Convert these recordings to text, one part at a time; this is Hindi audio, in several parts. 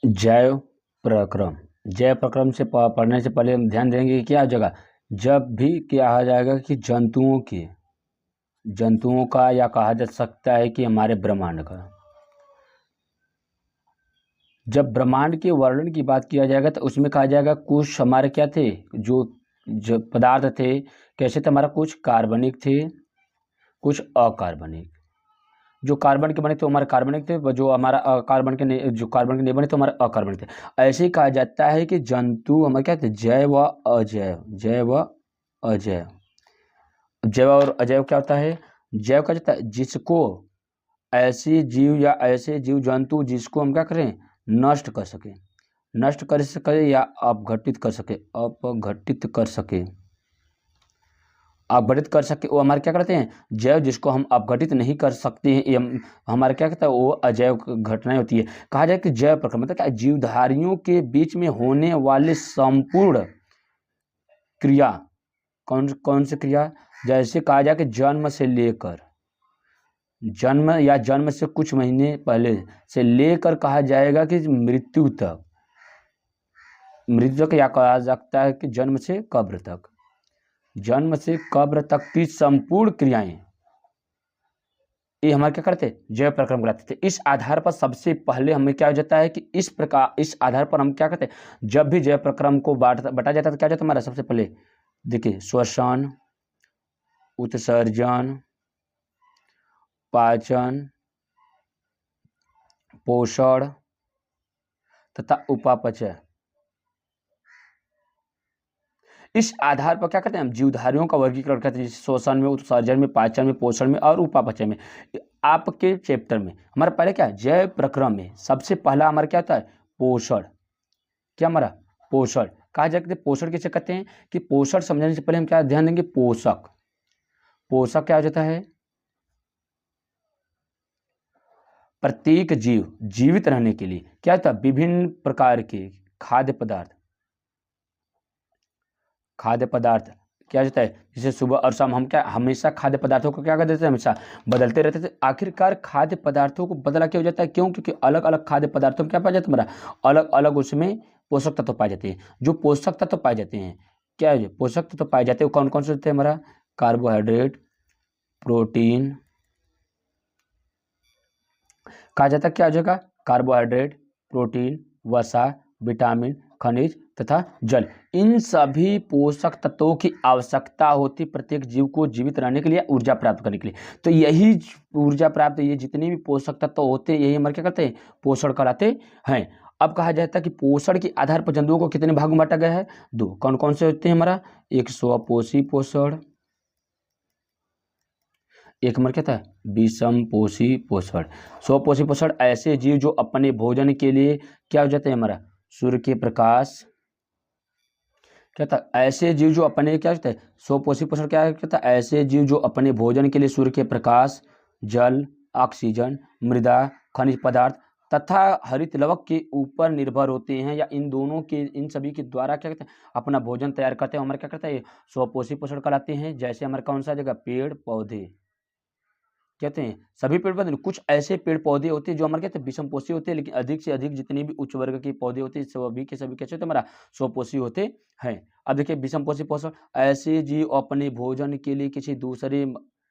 जैव प्रक्रम। जैव प्रक्रम से पढ़ने से पहले हम ध्यान देंगे कि क्या हो जाएगा, जब भी क्या आ जाएगा कि जंतुओं का या कहा जा सकता है कि हमारे ब्रह्मांड का, जब ब्रह्मांड के वर्णन की बात किया जाएगा तो उसमें कहा जाएगा कुछ हमारे क्या थे, जो पदार्थ थे कैसे थे, हमारा कुछ कार्बनिक थे कुछ अकार्बनिक। जो कार्बन के बने थे हमारे कार्बनिक थे, जो हमारा जो कार्बन के नहीं बने तो हमारे अकार्बनिक थे। ऐसे ही कहा जाता है कि जंतु हमारे क्या थे, जैव व अजैव। जैव व अजैव। जैव और अजैव क्या होता है, जैव का जाता है जिसको ऐसे जीव या ऐसे जीव जंतु जिसको हम क्या करें, नष्ट कर सके या अपघटित कर सके, अपघटित कर सके, वो हमारे क्या करते हैं जैव। जिसको हम अपघटित नहीं कर सकते हैं, ये हमारे क्या कहता है, वो अजैव घटनाएं होती है। कहा जाए कि जैव प्रक्रम मतलब क्या, जीवधारियों के बीच में होने वाले संपूर्ण क्रिया। कौन कौन सी क्रिया, जैसे कहा जाए कि जन्म से कुछ महीने पहले से लेकर कहा जाएगा कि मृत्यु तक या कहा जाता है कि जन्म से कब्र तक की संपूर्ण क्रियाएं ये हमारे क्या करते जैव प्रक्रम कराते थे। इस आधार पर सबसे पहले हमें क्या हो जाता है कि इस आधार पर हम क्या करते हैं, जब भी जैव प्रक्रम को बटा जाता है तो क्या जाता है हमारा, सबसे पहले देखिए श्वसन, उत्सर्जन, पाचन, पोषण तथा उपापचय। इस आधार पर क्या करते हैं हम जीवधारियों का वर्गीकरण करते हैं, जैसे श्वसन में, उत्सर्जन में, पाचन में, पोषण में और उपापचय में। आपके चैप्टर में हमारा पहले क्या है, जैव प्रक्रम में सबसे पहला हमारा क्या होता है, पोषण। क्या हमारा पोषण कहा जाता है। पोषण किसे कहते हैं कि पोषण समझने से पहले हम क्या ध्यान देंगे, पोषक क्या हो जाता है, प्रत्येक जीव जीवित रहने के लिए क्या होता है, विभिन्न प्रकार के खाद्य पदार्थ क्या होता है। जैसे सुबह और शाम हम क्या हमेशा खाद्य पदार्थों को क्या कर देते हैं, हमेशा बदलते रहते थे। आखिरकार खाद्य पदार्थों को बदला क्यों जाता है, क्यों, क्योंकि अलग अलग खाद्य पदार्थों में क्या पाया जाता है हमारा, अलग अलग उसमें पोषक तत्व पाए जाते हैं। जो पोषक तत्व पाए जाते हैं, क्या है पोषक तत्व पाए जाते हैं, कौन कौन से होते हैं हमारा, कार्बोहाइड्रेट, प्रोटीन। कहा जाता है क्या हो जाएगा, कार्बोहाइड्रेट, प्रोटीन, वसा, विटामिन, खनिज तथा जल। इन सभी पोषक तत्वों की आवश्यकता होती प्रत्येक जीव को जीवित रहने के लिए, ऊर्जा प्राप्त करने के लिए। तो यही ऊर्जा प्राप्त, ये जितने भी पोषक तत्व होते हैं यही हमारे क्या करते हैं, पोषण कहलाते हैं। अब कहा जाता है कि पोषण के आधार पर जंतुओं को कितने भाग में बांटा गया है, दो। कौन कौन से होते हैं हमारा, एक स्वपोषी पोषण, एक हमारा क्या था, विषमपोषी पोषण। स्वपोषी पोषण ऐसे जीव जो अपने भोजन के लिए क्या हो जाते हैं हमारा, सूर्य के प्रकाश, क्या था, ऐसे जीव जो अपने क्या होता है, स्वपोषी पोषण क्या कहता है, ऐसे जीव जो अपने भोजन के लिए सूर्य के प्रकाश, जल, ऑक्सीजन, मृदा, खनिज पदार्थ तथा हरित लवक के ऊपर निर्भर होते हैं, या इन सभी के द्वारा क्या कहते हैं अपना भोजन तैयार करते हैं। हमारे क्या करता है, स्वपोषी पोषण कहलाते हैं। जैसे हमारे कौन सा जगह, पेड़ पौधे कहते हैं, सभी पेड़ पौधे, कुछ ऐसे पेड़ पौधे होते हैं जो हमारे कहते हैं विषमपोषी होते हैं, लेकिन अधिक से अधिक जितने भी उच्च वर्ग के पौधे होते हैं सभी के सभी कैसे होते हैं, हमारा स्वपोषी होते हैं। अब देखिए विषमपोषी पोषण, ऐसे जीव अपने भोजन के लिए किसी दूसरे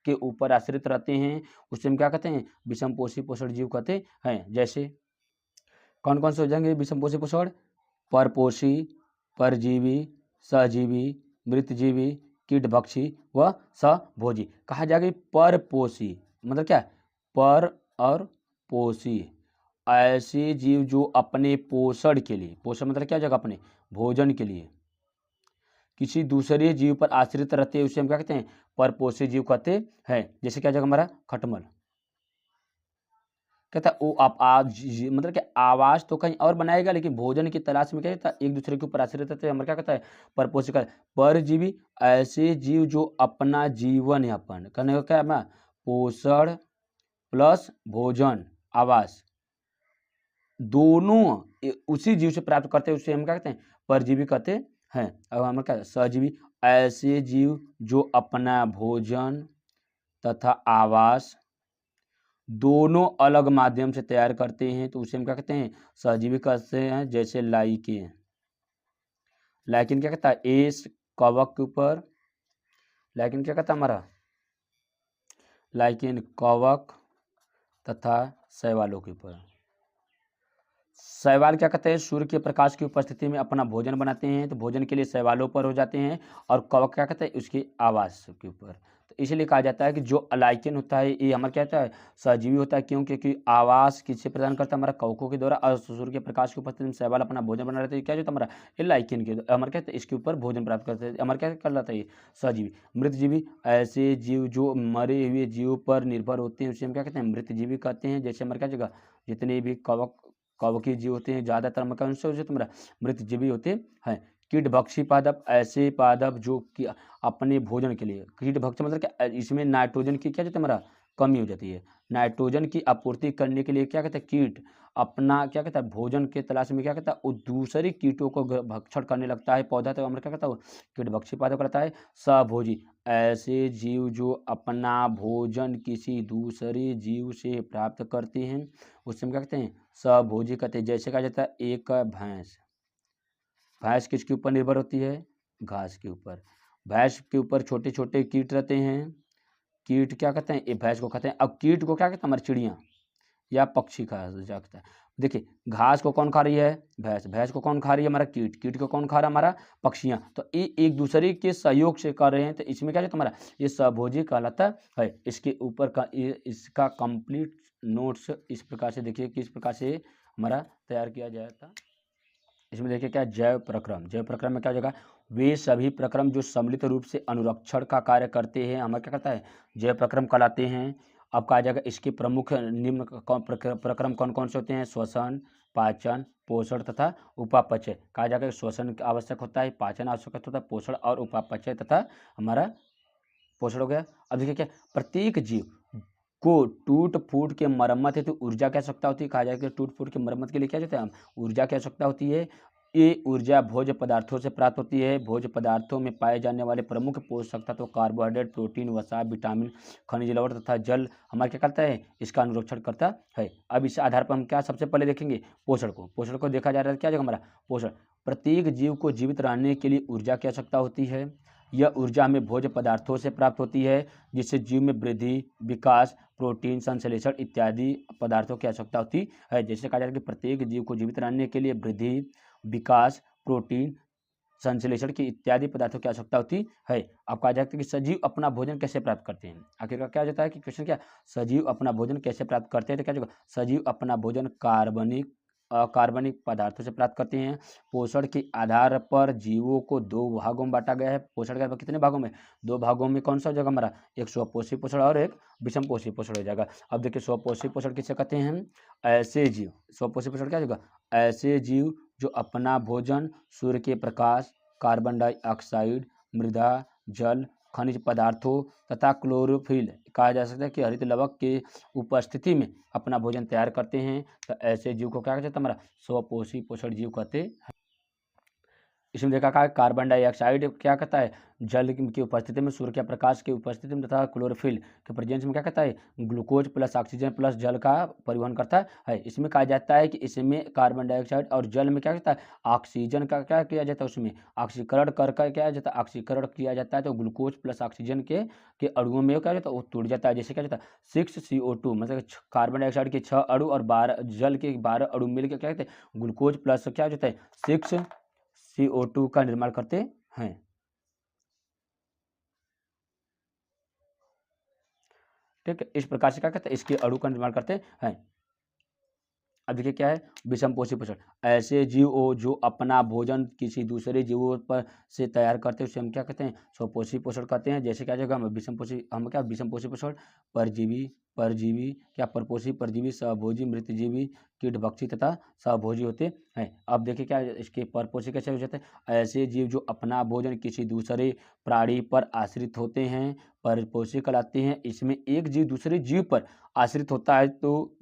के ऊपर आश्रित रहते हैं, उससे हम क्या कहते हैं, विषमपोषी पोषण जीव कहते हैं। जैसे कौन कौन से हो जाएंगे विषमपोषी पोषण, परपोषी, परजीवी, सहजीवी, मृतजीवी, कीटभक्षी व सभोजी। कहा जाएगा परपोषी मतलब क्या, पर और पोषी, ऐसे जीव जो अपने पोषण के लिए, पोषण मतलब क्या जगह, अपने भोजन के लिए किसी दूसरे जीव पर आश्रित रहते हैं, उसे हम क्या कहते हैं, परपोषी जीव कहते हैं। जैसे क्या जगह हमारा खटमल, कहता है वो आप मतलब कि आवाज तो कहीं और बनाएगा, लेकिन भोजन की तलाश में क्या कहता है एक दूसरे के ऊपर आश्रित रहते हैं, हमारा क्या कहता है, परपोषी का। परजीवी ऐसे जीव जो अपना जीवन यापन करने का क्या है, पोषण प्लस भोजन आवास दोनों उसी जीव से प्राप्त करते हैं, उसे हम क्या कहते हैं, परजीवी कहते हैं। अब हमारा क्या, सहजीवी ऐसे जीव जो अपना भोजन तथा आवास दोनों अलग माध्यम से तैयार करते हैं तो उसे हम क्या कहते हैं, सहजीवी कहते हैं। जैसे लाइकेन, लाइकेन क्या कहता है, एस कवक के ऊपर, लाइकेन क्या कहता है हमारा, लाइकेन कवक तथा शैवालों के ऊपर। शैवाल क्या कहते हैं, सूर्य के प्रकाश की उपस्थिति में अपना भोजन बनाते हैं, तो भोजन के लिए शैवालों पर हो जाते हैं। और कवक क्या कहते हैं, उसके आवास के ऊपर। तो इसलिए कहा जाता है कि जो अलाइकेन होता है ये हमारा क्या होता है, सहजीवी होता है। क्यों, क्योंकि आवास किससे प्रदान करता है, हमारा कवकों के द्वारा। और सूर्य के प्रकाश की उपस्थिति में शैवाल अपना भोजन बना रहता है, क्या जो हमारा ये लाइकेन के हमारे क्या, इसके ऊपर भोजन प्राप्त करते हैं, हमारा क्या कर रहा है, ये सहजीवी। मृतजीवी, ऐसे जीव जो मरे हुए जीव पर निर्भर होते हैं उसे हम क्या कहते हैं, मृतजीवी कहते हैं। जैसे हमारे क्या जगह जितने भी कवकीय जीव होते हैं, ज़्यादातर मकान से तुम्हारा मृतजीवी होते हैं। कीटभक्षी पादप, ऐसे पादप जो कि अपने भोजन के लिए, कीटभक्षी मतलब क्या, इसमें नाइट्रोजन की क्या, जो हमारा कमी हो जाती है, नाइट्रोजन की आपूर्ति करने के लिए क्या कहते हैं, कीट अपना क्या कहता है, भोजन के तलाश में क्या कहता है, वो दूसरे कीटों को भक्षण करने लगता है पौधा, तो हमारा क्या कहता है, कीटभक्षी पादप कहता है। सभोजी, ऐसे जीव जो अपना भोजन किसी दूसरे जीव से प्राप्त करते हैं उससे हम क्या कहते हैं, सभोजी कहते हैं। जैसे कहा जाता है एक भैंस, भैंस किसके ऊपर निर्भर होती है, घास के ऊपर। भैंस के ऊपर छोटे छोटे कीट रहते हैं, कीट क्या कहते हैं, ये भैंस को खाते हैं। अब कीट को क्या कहते हैं, हमारी चिड़िया या पक्षी खा जाता है। देखिए घास को कौन खा रही है, भैंस, भैंस को कौन खा रही है, हमारा कीट, कीट को कौन खा रहा है, हमारा पक्षियाँ। तो ये एक दूसरे के सहयोग से कर रहे हैं, तो इसमें क्या है तुम्हारा, ये सहभोजी कहलाता है। इसके ऊपर का इसका कंप्लीट नोट्स इस प्रकार से देखिए, किस प्रकार से हमारा तैयार किया जाता था। इसमें देखिए क्या, जैव प्रक्रम, जैव प्रक्रम में क्या हो जाएगा, वे सभी प्रक्रम जो सम्मिलित रूप से अनुरक्षण का कार्य करते हैं हमारा क्या करता है, जैव प्रक्रम कहलाते हैं। अब कहा जाएगा इसके प्रमुख निम्न प्रक्रम कौन कौन से होते हैं, श्वसन, पाचन, पोषण तथा उपापचय। कहा जाएगा श्वसन आवश्यक होता है, पाचन आवश्यक होता है, पोषण और उपापचय तथा हमारा पोषण हो गया। अब देखिए क्या, प्रत्येक जीव को टूट फूट के मरम्मत है तो ऊर्जा की आवश्यकता होती है। कहा जाएगा टूट फूट के मरम्मत के लिए क्या होता है, ऊर्जा की आवश्यकता होती है। ये ऊर्जा भोज्य पदार्थों से प्राप्त होती है। भोज्य पदार्थों में पाए जाने वाले प्रमुख पोषक तत्व कार्बोहाइड्रेट, प्रोटीन, वसा, विटामिन, खनिज लवण तथा जल हमारा क्या करता है, इसका अनुरक्षण करता है। अब इस आधार पर हम क्या सबसे पहले देखेंगे, पोषण को। पोषण को देखा जा रहा है, क्या जगह हमारा पोषण। प्रत्येक जीव को जीवित रहने के लिए ऊर्जा की आवश्यकता होती है। यह ऊर्जा हमें भोज्य पदार्थों से प्राप्त होती है, जिससे जीव में वृद्धि, विकास, प्रोटीन संश्लेषण इत्यादि पदार्थों की आवश्यकता होती है। जैसे कहा जाता है कि प्रत्येक जीव को जीवित रहने के लिए वृद्धि, विकास, प्रोटीन संश्लेषण की इत्यादि पदार्थों की आवश्यकता होती है। अब कहा जाता है कि सजीव अपना भोजन कैसे प्राप्त करते हैं। आखिरकार क्या जाता है कि क्वेश्चन क्या, सजीव अपना भोजन कैसे प्राप्त करते हैं, तो क्या होगा, सजीव अपना भोजन कार्बनिक अकार्बनिक पदार्थों से प्राप्त करते हैं। पोषण के आधार पर जीवों को दो भागों में बांटा गया है। पोषण के आधार पर कितने भागों में, दो भागों में। कौन सा हो जाएगा हमारा, एक स्वपोषी पोषण और एक विषमपोषी पोषण हो जाएगा। अब देखिए स्वपोषी पोषण किसे कहते हैं हम, ऐसे जीव, स्वपोषी पोषण क्या होगा, ऐसे जीव जो अपना भोजन सूर्य के प्रकाश, कार्बन डाइऑक्साइड, मृदा, जल, खनिज पदार्थों तथा क्लोरोफिल, कहा जा सकता है कि हरित लवक के उपस्थिति में अपना भोजन तैयार करते हैं। तो ऐसे जीव को क्या कहते हैं हमारा, स्वपोषी पोषण जीव कहते हैं। इसमें देखा कहा कार्बन डाइऑक्साइड क्या कहता है, जल की उपस्थिति में, सूर्य के प्रकाश की उपस्थिति में तथा क्लोरोफिल के प्रेजेंस में क्या कहता है, ग्लूकोज प्लस ऑक्सीजन प्लस जल का परिवहन करता है। इसमें कहा जाता है कि इसमें कार्बन डाइऑक्साइड और जल में क्या कहता है, ऑक्सीजन का क्या किया जाता है, उसमें ऑक्सीकरण कर क्या जाता है, ऑक्सीकरण किया जाता है। तो ग्लूकोज प्लस ऑक्सीजन के अणुओं में क्या जाता है, वो टूट जाता है। जैसे क्या जाता है 6 CO2 मतलब कार्बन डाइऑक्साइड के 6 अणु और 12 जल के 12 अणु मिलकर क्या कहते हैं, ग्लूकोज प्लस क्या जाता है 6 CO2 का निर्माण करते हैं। ठीक है, इस प्रकार से क्या कहते हैं, इसके अणु का निर्माण करते हैं। अब देखिए क्या है, विषम पोषी पोषण, ऐसे जीव जो अपना भोजन किसी दूसरे जीवों पर से तैयार करते हैं उसे हम क्या कहते हैं, स्वपोषी पोषण कहते हैं। जैसे क्या जगह हम विषम पोषी, हम क्या विषम पोषी पोषण, परजीवी, परजीवी क्या परपोषी, परजीवी, सहभोजी, मृतजीवी, कीटभक्षी तथा सहभोजी होते हैं। अब देखिए क्या इसके परपोषी कैसे हो जाते हैं, ऐसे जीव जो अपना भोजन किसी दूसरे प्राणी पर आश्रित होते हैं परपोषी कहलाते हैं। इसमें एक जीव दूसरे जीव पर आश्रित होता है तो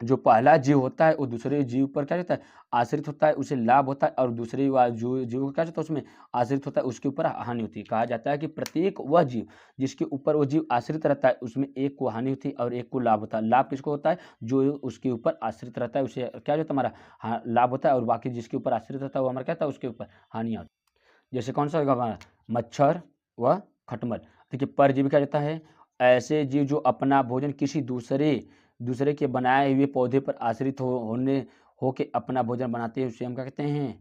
जो पहला जीव होता है वो दूसरे जीव पर क्या रहता है, आश्रित होता है, उसे लाभ होता है, और दूसरे जो जीव को क्या होता है उसमें आश्रित होता है, उसके ऊपर हानि होती है। कहा जाता है कि प्रत्येक वह जीव जिसके ऊपर वो जीव आश्रित रहता है उसमें एक को हानि होती है और एक को लाभ होता है। लाभ किसको होता है, जो उसके ऊपर आश्रित रहता है उसे क्या होता है हमारा लाभ होता है, और बाकी जिसके ऊपर आश्रित रहता है वो हमारा क्या होता है उसके ऊपर हानि होती है। जैसे कौन सा होगा हमारा, मच्छर व खटमल। देखिए परजीवी क्या रहता है, ऐसे जीव जो अपना भोजन किसी दूसरे के बनाए हुए पौधे पर आश्रित हो के अपना भोजन बनाते हैं, उसे हम क्या कहते हैं,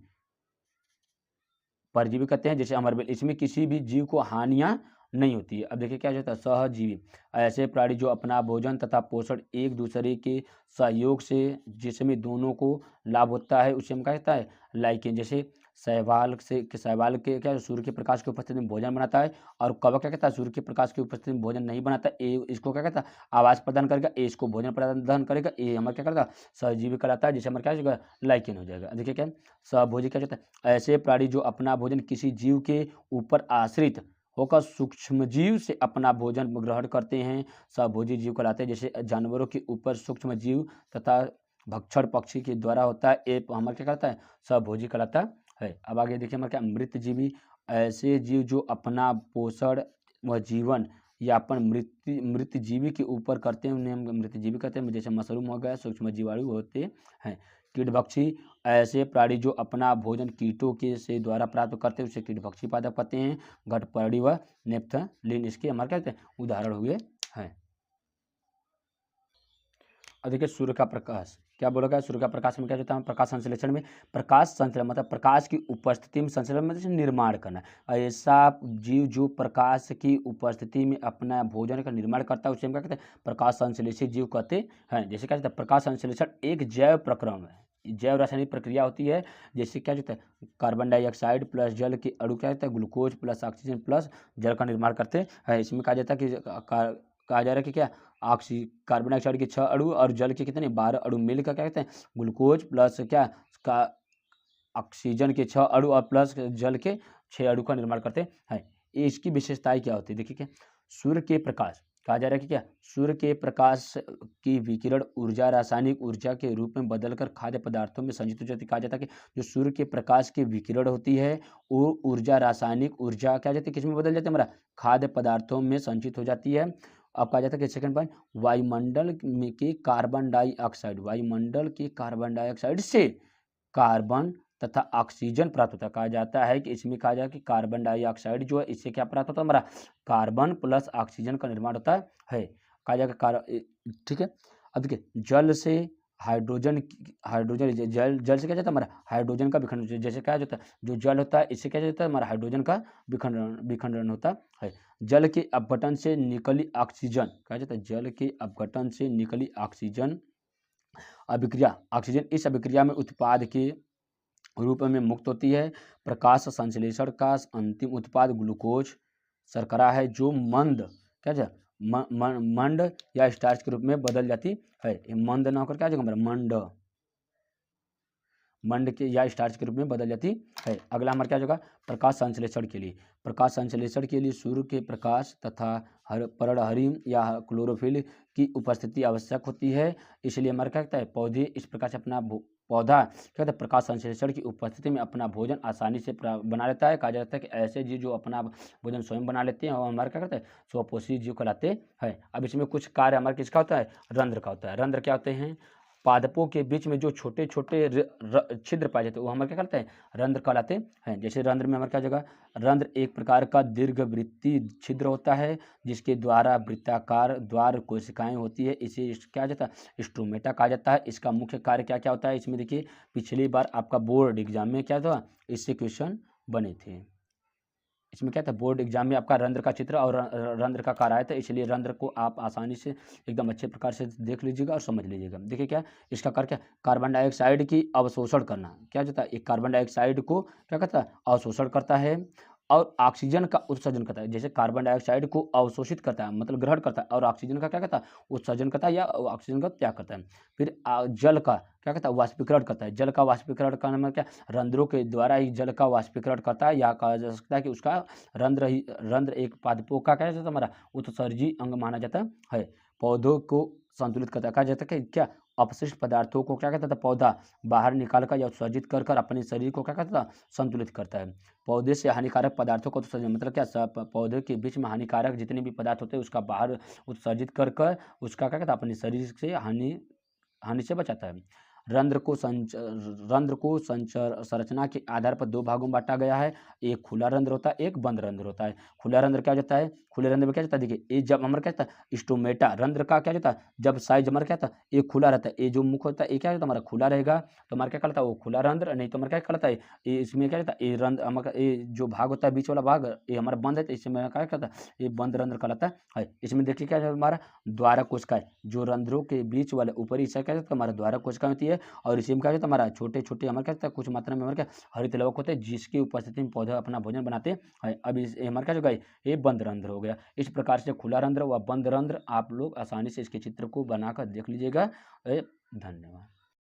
परजीवी कहते हैं। जैसे अमरबेल, इसमें किसी भी जीव को हानियां नहीं होती है। अब देखिए क्या होता है, सहजीवी, ऐसे प्राणी जो अपना भोजन तथा पोषण एक दूसरे के सहयोग से जिसमें दोनों को लाभ होता है उसे हम क्या कहता है, लाइकेन। जैसे शैवाल के क्या सूर्य के प्रकाश की उपस्थिति में भोजन बनाता है, और कवक क्या कहता है, सूर्य के प्रकाश की उपस्थिति में भोजन नहीं बनाता, ए इसको क्या कहता है, आवास प्रदान करेगा, ए इसको भोजन प्रदान करेगा, ए हमारा क्या करेगा, सहजीवी कहलाता है, जिसे हमारा क्या हो जाएगा, लाइकेन हो जाएगा। देखिए क्या सहभोजी क्या होता है, ऐसे प्राणी जो अपना भोजन किसी जीव के ऊपर आश्रित होकर सूक्ष्मजीव से अपना भोजन ग्रहण करते हैं, सहभोजी जीव कहलाते हैं। जैसे जानवरों के ऊपर सूक्ष्मजीव तथा भक्षण पक्षी के द्वारा होता है, ये हमारा क्या कहलाता है, सहभोजी कहलाता है। अब आगे देखिए हमारा क्या, मृतजीवी, ऐसे जीव जो अपना पोषण व जीवन यापन मृतजीवी के ऊपर करते हैं उन्हें हम मृतजीवी कहते हैं। जैसे मशरूम हो गया, सूक्ष्म जीवाणु होते हैं। कीटभक्षी, ऐसे प्राणी जो अपना भोजन कीटों के से द्वारा प्राप्त करते हैं उसे कीटभक्षी पादप कहते हैं। घटपर्णी व नेप्थलीन इसके हमारे क्या कहते हैं, उदाहरण हुए हैं। अब देखिए सूर्य का प्रकाश क्या बोला गया, सूर्य का प्रकाश में क्या होता है, प्रकाश संश्लेषण में, प्रकाश संश्लेषण मतलब प्रकाश की उपस्थिति में, संश्लेषण मतलब निर्माण करना। ऐसा जीव जो प्रकाश की उपस्थिति में अपना भोजन का निर्माण करता है उसे हम क्या कहते हैं, प्रकाश संश्लेषी जीव कहते हैं। जैसे क्या कहते हैं, प्रकाश संश्लेषण एक जैव प्रक्रम है, जैव रासायनिक प्रक्रिया होती है। जैसे क्या होता है, कार्बन डाइऑक्साइड प्लस जल के अणु क्या होता है, ग्लूकोज प्लस ऑक्सीजन प्लस जल का निर्माण करते हैं। इसमें कहा जाता है कि कहा जा रहा है कि क्या, कार्बन डाइऑक्साइड के 6 अणु और जल के कितने 12 अणु मिलकर क्या कहते हैं, ग्लूकोज प्लस क्या का ऑक्सीजन के 6 अणु और प्लस जल के 6 अणु का निर्माण करते हैं। ये इसकी विशेषताएं क्या होती है, देखिए क्या, सूर्य के प्रकाश कहा जा रहा है कि क्या, सूर्य के प्रकाश की विकिरण ऊर्जा रासायनिक ऊर्जा के रूप में बदलकर खाद्य पदार्थों में संचित हो जाती है। कहा जाता है कि जो सूर्य के प्रकाश की विकिरण होती है वो ऊर्जा रासायनिक ऊर्जा क्या जाती है, किस में बदल जाती है, हमारा खाद्य पदार्थों में संचित हो जाती है। अब कहा जाता है कि सेकंड पॉइंट, वायुमंडल के कार्बन डाइऑक्साइड, वायुमंडल के कार्बन डाइऑक्साइड से कार्बन तथा ऑक्सीजन प्राप्त होता है। कहा जाता है कि इसमें कहा जाए कि कार्बन डाइऑक्साइड जो है इससे क्या प्राप्त होता है, हमारा कार्बन प्लस ऑक्सीजन का निर्माण होता है। कहा जाएगा ठीक है। अब देखिए जल से हाइड्रोजन जल से क्या जाता है, हमारा हाइड्रोजन का विखंडन। जैसे क्या जाता है, जो जल होता है इससे क्या जाता है, हमारा हाइड्रोजन का विखंडन होता है। जल के अपघटन से निकली ऑक्सीजन, कहा जाता है जल के अपघटन से निकली ऑक्सीजन अभिक्रिया, ऑक्सीजन इस अभिक्रिया में उत्पाद के रूप में मुक्त होती है। प्रकाश संश्लेषण का अंतिम उत्पाद ग्लूकोज शर्करा है, जो मंद क्या है, मंड या स्टार्च के रूप में बदल जाती है। मंद ना होकर क्या जाएगा, हमारा मंड के या स्टार्च के रूप में बदल जाती है। अगला हमारा क्या होगा, प्रकाश संश्लेषण के लिए, प्रकाश संश्लेषण के लिए सूर्य के प्रकाश तथा पर्णहरित या क्लोरोफिल की उपस्थिति आवश्यक होती है। इसलिए हमारा क्या कहता है, पौधे इस प्रकार से अपना पौधा क्या कहता है, प्रकाश संश्लेषण की उपस्थिति में अपना भोजन आसानी से बना लेता है। कहा जाता है कि ऐसे जीव जो अपना भोजन स्वयं बना लेते हैं और हमारा क्या करते हैं, स्वपोषी जीव कहलाते हैं। अब इसमें कुछ कार्य हमारा किसका होता है, रंध्र का होता है। रंध्र क्या होते हैं, पादपों के बीच में जो छोटे छोटे छिद्र पाए जाते हैं वो हमारे क्या करते हैं, रंध्र कहलाते हैं। जैसे रंध्र में हमारे क्या जगह, रंध्र एक प्रकार का दीर्घवृत्तीय छिद्र होता है जिसके द्वारा वृत्ताकार द्वार कोशिकाएं होती है। इसे क्या जाता है, स्ट्रोमेटा कहा जाता है। इसका मुख्य कार्य क्या क्या होता है, इसमें देखिए पिछली बार आपका बोर्ड एग्जाम में क्या था, इससे क्वेश्चन बने थे। इसमें क्या था, बोर्ड एग्जाम में आपका रंध्र का चित्र और रंध्र का कार्य आया था, इसलिए रंध्र को आप आसानी से एकदम अच्छे प्रकार से देख लीजिएगा और समझ लीजिएगा। देखिए क्या इसका कार्य, क्या कार्बन डाइऑक्साइड की अवशोषण करना, क्या होता है, एक कार्बन डाइऑक्साइड को क्या करता है, अवशोषण करता है और ऑक्सीजन का उत्सर्जन करता है। जैसे कार्बन डाइऑक्साइड को अवशोषित करता है मतलब ग्रहण करता है, और ऑक्सीजन का क्या करता है, उत्सर्जन करता है या ऑक्सीजन का त्याग करता है। फिर जल का क्या करता है, वाष्पीकरण करता है। जल का वाष्पीकरण करने में क्या, रंध्रों के द्वारा ही जल का वाष्पीकरण करता है, या कहा जा सकता है कि उसका रंध्र एक पादपों का क्या जाता है, हमारा उत्सर्जी अंग माना जाता है। पौधों को संतुलित करता है। कहा जाता है कि क्या अपशिष्ट पदार्थों को क्या कहता था, पौधा बाहर निकाल कर या उत्सर्जित कर कर अपने शरीर को क्या कहता था, संतुलित करता है। पौधे से हानिकारक पदार्थों को उत्सर्जन मतलब क्या, पौधे के बीच में हानिकारक जितने भी पदार्थ होते हैं उसका बाहर उत्सर्जित कर कर उसका क्या कहता है, अपने शरीर से हानि से बचाता है। रंध्र को संचर संरचना के आधार पर दो भागों में बांटा गया है। एक खुला रंध्र होता है, एक बंद रंध्र होता है। खुला रंध्र क्या होता है, खुले रंध्र में क्या होता है, देखिए ये जब हमारा क्या होता है, स्टोमेटा रंध्र का क्या होता है, जब साइज हमारा क्या होता है, ये खुला रहता है, ये जो मुख होता है ये क्या होता है हमारा खुला रहेगा, तो हमारा क्या कहलाता है वो खुला रंध्र, नहीं तो हमारा क्या कहलाता है ये, इसमें क्या होता है ये रंध्र हमारा, ये जो भाग होता है बीच वाला भाग ये हमारा बंद है, तो इसमें क्या कहता है ये बंद रंध्र कहलाता है। इसमें देखिए क्या है हमारा द्वारक कोशिकाएं, जो रंध्रों के बीच वाले ऊपरी हिस्सा क्या होता है हमारा द्वारक कोशिकाएं होती है, और इसी में क्या होता है हमारा छोटे छोटे हमारे क्या होता है कुछ मात्रा में हमारे क्या हरित लवक होते हैं, जिसकी उपस्थिति में पौधे अपना भोजन बनाते हैं। अब इस हमारे क्या जो गए ये बंद रंध्र हो गया। इस प्रकार से खुला रंध्र व बंद रंध्र आप लोग आसानी से इसके चित्र को बनाकर देख लीजिएगा। धन्यवाद।